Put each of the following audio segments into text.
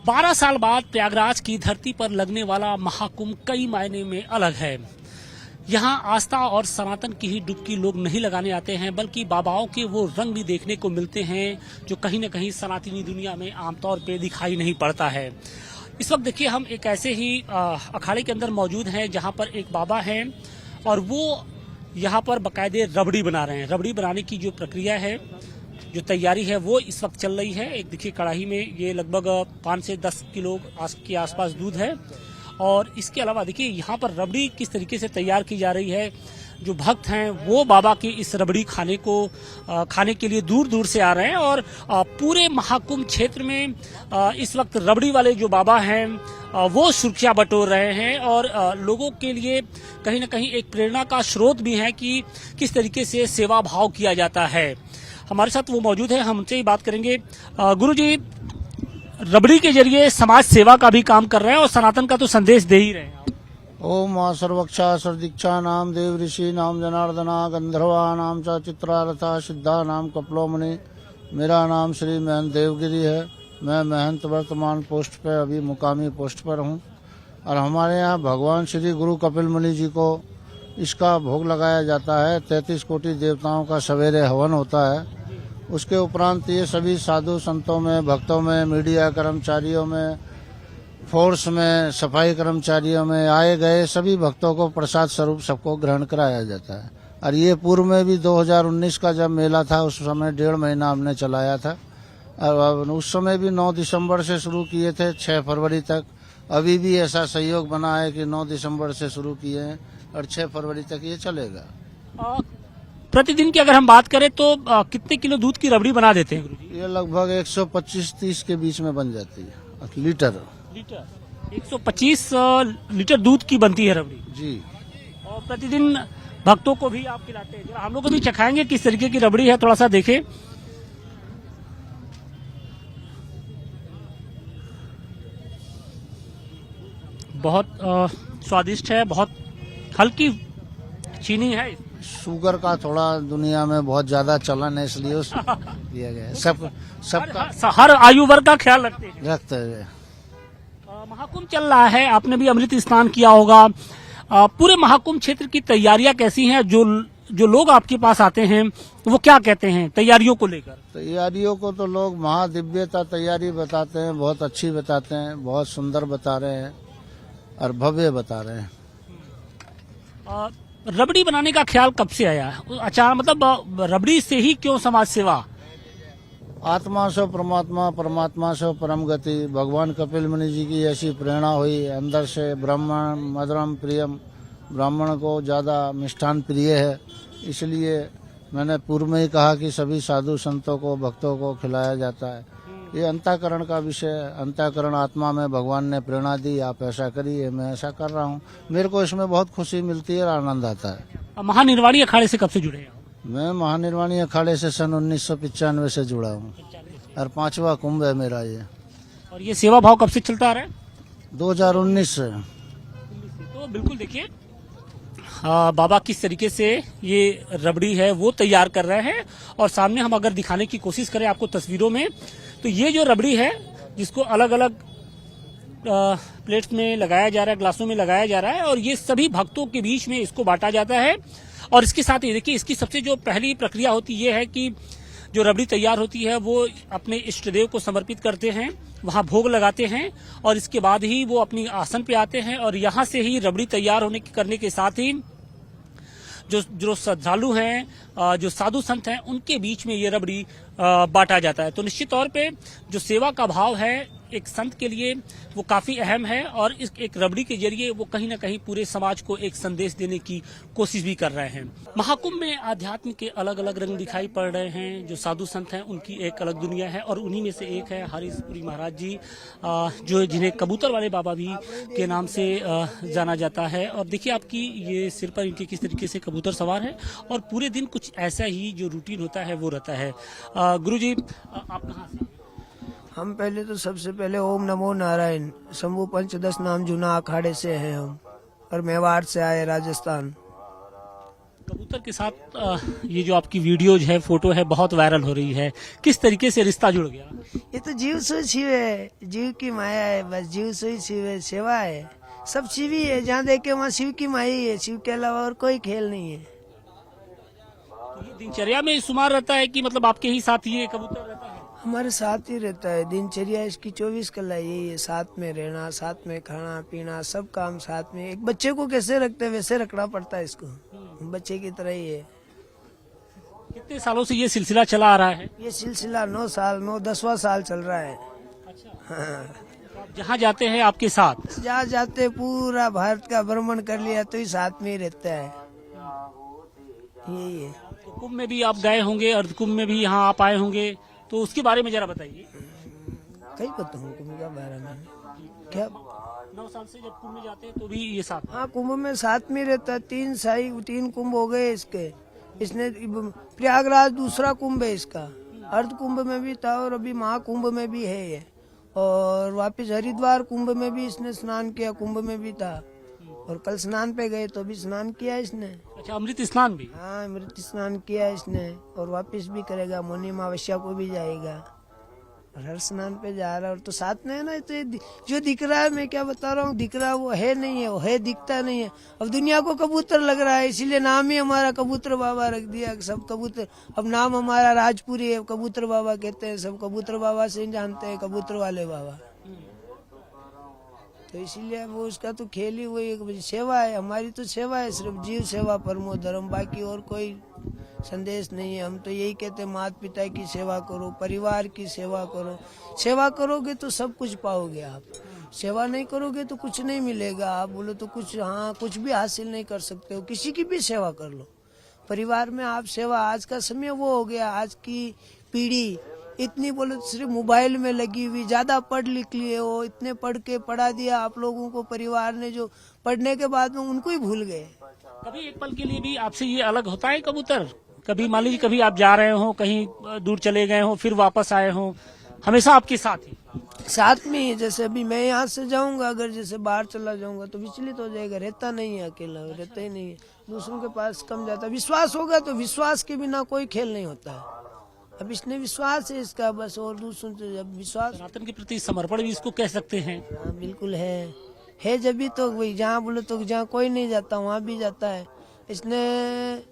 12 साल बाद प्रयागराज की धरती पर लगने वाला महाकुंभ कई मायने में अलग है। यहाँ आस्था और सनातन की ही डुबकी लोग नहीं लगाने आते हैं, बल्कि बाबाओं के वो रंग भी देखने को मिलते हैं जो कहीं न कहीं सनातनी दुनिया में आमतौर पे दिखाई नहीं पड़ता है। इस वक्त देखिए हम एक ऐसे ही अखाड़े के अंदर मौजूद हैं जहाँ पर एक बाबा हैं और वो यहाँ पर बाकायदे रबड़ी बना रहे हैं। रबड़ी बनाने की जो प्रक्रिया है, जो तैयारी है, वो इस वक्त चल रही है। एक देखिए कढ़ाई में ये लगभग 5 से 10 किलो के आसपास दूध है और इसके अलावा देखिए यहाँ पर रबड़ी किस तरीके से तैयार की जा रही है। जो भक्त हैं वो बाबा की इस रबड़ी खाने के लिए दूर दूर से आ रहे हैं और पूरे महाकुंभ क्षेत्र में इस वक्त रबड़ी वाले जो बाबा हैं वो सुर्खियां बटोर रहे हैं और लोगों के लिए कहीं ना कहीं एक प्रेरणा का स्रोत भी है कि किस तरीके से सेवा भाव किया जाता है। हमारे साथ वो मौजूद है, हम उनसे ही बात करेंगे। गुरुजी, रबड़ी के जरिए समाज सेवा का भी काम कर रहे हैं और सनातन का तो संदेश दे ही रहे हैं आप। ओम मां सर्वक्षा सर्दीक्षा नाम देव ऋषि नाम जनार्दना गंधर्वा नाम च चित्रारथा सिद्धा नाम कपलोमणि। मेरा नाम श्री महंत देवगिरी है। मैं महंत वर्तमान पोस्ट पे अभी मुकामी पोस्ट पर हूँ और हमारे यहाँ भगवान श्री गुरु कपिल मुनि जी को इसका भोग लगाया जाता है। 33 कोटि देवताओं का सवेरे हवन होता है। उसके उपरांत ये सभी साधु संतों में, भक्तों में, मीडिया कर्मचारियों में, फोर्स में, सफाई कर्मचारियों में आए गए सभी भक्तों को प्रसाद स्वरूप सबको ग्रहण कराया जाता है। और ये पूर्व में भी 2019 का जब मेला था उस समय 1.5 महीना हमने चलाया था और उस समय भी 9 दिसंबर से शुरू किए थे 6 फरवरी तक। अभी भी ऐसा सहयोग बना है कि 9 दिसंबर से शुरू किए हैं और 6 फरवरी तक ये चलेगा। प्रतिदिन की अगर हम बात करें तो कितने किलो दूध की रबड़ी बना देते हैं गुरुजी? ये लगभग 125-30 के बीच में बन जाती है। लीटर 125 लीटर दूध की बनती है रबड़ी जी। और प्रतिदिन भक्तों को भी आप खिलाते हैं। हम लोग को भी चखाएंगे किस तरीके की रबड़ी है, थोड़ा सा देखें। बहुत स्वादिष्ट है, बहुत हल्की चीनी है। शुगर का थोड़ा दुनिया में बहुत ज्यादा चलन है, इसलिए दिया गया है। सबका हर आयु वर्ग का ख्याल रखते हैं। महाकुंभ चल रहा है, आपने भी अमृत स्नान किया होगा। पूरे महाकुंभ क्षेत्र की तैयारियां कैसी हैं? जो लोग आपके पास आते हैं वो क्या कहते हैं तैयारियों को लेकर? तैयारियों को तो लोग महादिव्यता तैयारी बताते हैं, बहुत अच्छी बताते हैं, बहुत सुंदर बता रहे हैं और भव्य बता रहे हैं। रबड़ी बनाने का ख्याल कब से आया? अच्छा, मतलब रबड़ी से ही क्यों समाज सेवा? आत्मा से परमात्मा, परमात्मा से परम गति। भगवान कपिल मुनि जी की ऐसी प्रेरणा हुई अंदर से। ब्राह्मण मधुरम प्रियम, ब्राह्मण को ज्यादा मिष्ठान प्रिय है, इसलिए मैंने पूर्व में ही कहा कि सभी साधु संतों को, भक्तों को खिलाया जाता है। ये अंतःकरण का विषय है। अंतःकरण आत्मा में भगवान ने प्रेरणा दी, आप ऐसा करिए, मैं ऐसा कर रहा हूँ। मेरे को इसमें बहुत खुशी मिलती है और आनंद आता है। महानिर्वाणी अखाड़े से कब से जुड़े हैं? मैं महानिर्वाणी अखाड़े से सन 1995 से जुड़ा हूँ और 5वां कुंभ है मेरा ये। और ये सेवा भाव कब से चलता आ रहा है? 2019 से। तो बिल्कुल देखिए बाबा किस तरीके से ये रबड़ी है वो तैयार कर रहे हैं और सामने हम अगर दिखाने की कोशिश करें आपको तस्वीरों में, तो ये जो रबड़ी है जिसको अलग अलग प्लेट्स में लगाया जा रहा है, ग्लासों में लगाया जा रहा है और ये सभी भक्तों के बीच में इसको बांटा जाता है। और इसके साथ ही देखिए इसकी सबसे जो पहली प्रक्रिया होती ये है कि जो रबड़ी तैयार होती है वो अपने इष्ट देव को समर्पित करते हैं, वहां भोग लगाते हैं और इसके बाद ही वो अपनी आसन पे आते हैं और यहाँ से ही रबड़ी तैयार करने के साथ ही जो श्रद्धालु हैं, जो साधु संत हैं, उनके बीच में ये रबड़ी बांटा जाता है। तो निश्चित तौर पे जो सेवा का भाव है एक संत के लिए वो काफी अहम है और इस एक रबड़ी के जरिए वो कहीं ना कहीं पूरे समाज को एक संदेश देने की कोशिश भी कर रहे हैं। महाकुंभ में आध्यात्म के अलग अलग रंग दिखाई पड़ रहे हैं। जो साधु संत हैं उनकी एक अलग दुनिया है और उन्हीं में से एक है हरीशपुरी महाराज जी, जो जिन्हें कबूतर वाले बाबा भी के नाम से जाना जाता है। और देखिए आपकी ये सिर पर इनके किस तरीके से कबूतर सवार है और पूरे दिन कुछ ऐसा ही जो रूटीन होता है वो रहता है। गुरुजी, आप कहाँ से? हम पहले तो सबसे पहले ओम नमो नारायण शंभु पंचदश नाम जूना अखाड़े से हैं हम और मेवाड़ से आए, राजस्थान। कबूतर के साथ ये जो आपकी वीडियोज है, फोटो है, बहुत वायरल हो रही है, किस तरीके से रिश्ता जुड़ गया? ये तो जीव सो शिव है, जीव की माया है, बस जीव सो शिव है, सेवा है, सब शिव ही है। जहाँ देखे वहाँ शिव की माया ही है, शिव के अलावा और कोई खेल नहीं है। ये दिनचर्या में शुमार रहता है कि मतलब आपके ही साथ ये कबूतर रहता है? हमारे साथ ही रहता है, दिनचर्या इसकी 24 कला यही है, साथ में रहना, साथ में खाना पीना, सब काम साथ में। एक बच्चे को कैसे रखते हैं वैसे रखना पड़ता है इसको, बच्चे की तरह ही है। कितने सालों से ये सिलसिला चला आ रहा है? ये सिलसिला 9 साल 10वां साल चल रहा है। अच्छा। हाँ। आप जहाँ जाते हैं आपके साथ? जहाँ जाते पूरा भारत का भ्रमण कर लिया तो ही साथ में ही रहता है, यही है। तो कुंभ में भी आप गए होंगे, अर्धकुंभ में भी यहाँ आप आए होंगे, तो उसके बारे में जरा बताइए। कई पता हूँ कुंभ का बारे में क्या। 9 साल से जब कुंभ में जाते हैं तो भी ये साथ? हाँ, कुंभ में साथ में रहता है। 3 कुंभ हो गए इसके। इसने प्रयागराज दूसरा कुंभ है इसका, अर्ध कुंभ में भी था और अभी महाकुंभ में भी है ये। और वापस हरिद्वार कुंभ में भी इसने स्नान किया, कुंभ में भी था। और कल स्नान पे गए तो भी स्नान किया इसने। अच्छा, अमृत स्नान भी? हाँ, अमृत स्नान किया इसने और वापस भी करेगा, मौनी अमावस्या को भी जाएगा और हर स्नान पे जा रहा है। और तो साथ में है ना, तो ये जो दिख रहा है, मैं क्या बता रहा हूँ, दिख रहा वो है नहीं है, वो है दिखता नहीं है। अब दुनिया को कबूतर लग रहा है, इसीलिए नाम ही हमारा कबूतर बाबा रख दिया। सब कबूतर, अब नाम हमारा राजपुरी है, कबूतर बाबा कहते हैं, सब कबूतर बाबा से ही जानते हैं, कबूतर वाले बाबा। तो इसीलिए वो उसका तो खेल ही वही एक सेवा है, हमारी तो सेवा है, सिर्फ जीव सेवा परमो धर्म, बाकी और कोई संदेश नहीं है। हम तो यही कहते हैं, माता पिता की सेवा करो, परिवार की सेवा करो। सेवा करोगे तो सब कुछ पाओगे आप, सेवा नहीं करोगे तो कुछ नहीं मिलेगा। आप बोलो तो कुछ, हाँ, कुछ भी हासिल नहीं कर सकते हो। किसी की भी सेवा कर लो, परिवार में आप सेवा। आज का समय वो हो गया, आज की पीढ़ी इतनी बोलो सिर्फ मोबाइल में लगी हुई, ज्यादा पढ़ लिख लिए हो, इतने पढ़ के पढ़ा दिया आप लोगों को परिवार ने, जो पढ़ने के बाद में उनको ही भूल गए। कभी एक पल के लिए भी आपसे ये अलग होता है कबूतर? कभी मान लीजिए कभी आप जा रहे हो, कहीं दूर चले गए हो, फिर वापस आए हो, हमेशा आपके साथ ही? साथ में ही, जैसे अभी मैं यहाँ से जाऊंगा, अगर जैसे बाहर चला जाऊंगा तो विचलित हो जाएगा, रहता नहीं है, अकेला रहता ही नहीं है, दूसरों के पास कम जाता। विश्वास होगा तो विश्वास के बिना कोई खेल नहीं होता है। अब इसने विश्वास है इसका बस, और दूसरों से जब विश्वास, सनातन के प्रति समर्पण भी इसको कह सकते हैं। हाँ बिल्कुल है जब भी तो वही, जहाँ बोलो तो जहाँ कोई नहीं जाता वहाँ भी जाता है। इसने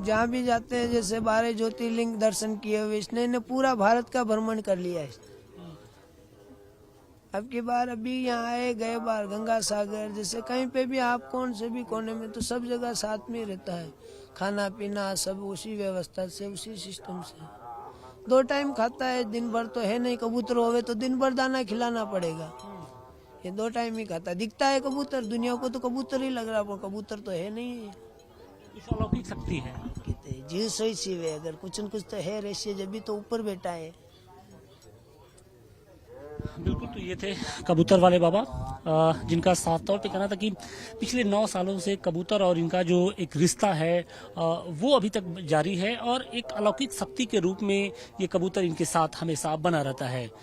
जहाँ भी जाते हैं, जैसे 12 ज्योतिर्लिंग दर्शन किए हुए इसने पूरा भारत का भ्रमण कर लिया है। अब की बार अभी यहाँ आए, गए बार गंगा सागर, जैसे कहीं पे भी आप कौन से भी कोने में, तो सब जगह साथ में रहता है। खाना पीना सब उसी व्यवस्था से, उसी सिस्टम से। 2 टाइम खाता है, दिन भर तो है नहीं। कबूतर होवे तो दिन भर दाना खिलाना पड़ेगा, ये 2 टाइम ही खाता। दिखता है कबूतर, दुनिया को तो कबूतर ही लग रहा, पर कबूतर तो है नहीं है। कुछ अलौकिक शक्ति है। कहते जीव सोई शिव है, अगर कुछ न कुछ तो है रहस्य, जब भी तो ऊपर बैठा है। बिल्कुल, तो ये थे कबूतर वाले बाबा, जिनका साफ तौर पे कहना था कि पिछले 9 सालों से कबूतर और इनका जो एक रिश्ता है वो अभी तक जारी है, और एक अलौकिक शक्ति के रूप में ये कबूतर इनके साथ हमेशा बना रहता है।